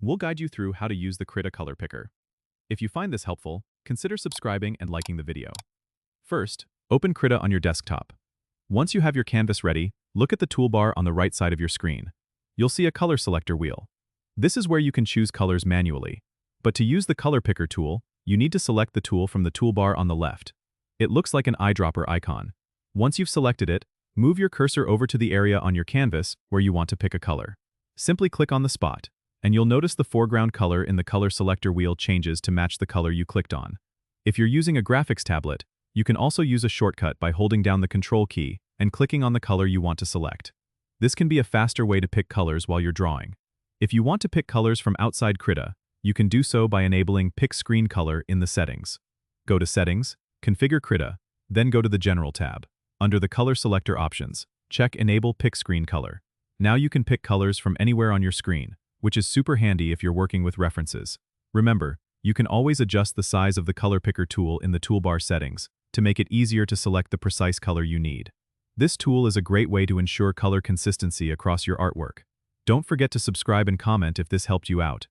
we'll guide you through how to use the Krita color picker. If you find this helpful, consider subscribing and liking the video. First, open Krita on your desktop. Once you have your canvas ready, look at the toolbar on the right side of your screen. You'll see a color selector wheel. This is where you can choose colors manually. But to use the color picker tool, you need to select the tool from the toolbar on the left. It looks like an eyedropper icon. Once you've selected it, move your cursor over to the area on your canvas where you want to pick a color. Simply click on the spot, and you'll notice the foreground color in the color selector wheel changes to match the color you clicked on. If you're using a graphics tablet, you can also use a shortcut by holding down the Control key and clicking on the color you want to select. This can be a faster way to pick colors while you're drawing. If you want to pick colors from outside Krita, you can do so by enabling Pick Screen Color in the settings. Go to Settings, Configure Krita, then go to the General tab. Under the Color Selector options, check Enable Pick Screen Color. Now you can pick colors from anywhere on your screen, which is super handy if you're working with references. Remember, you can always adjust the size of the color picker tool in the toolbar settings to make it easier to select the precise color you need. This tool is a great way to ensure color consistency across your artwork. Don't forget to subscribe and comment if this helped you out.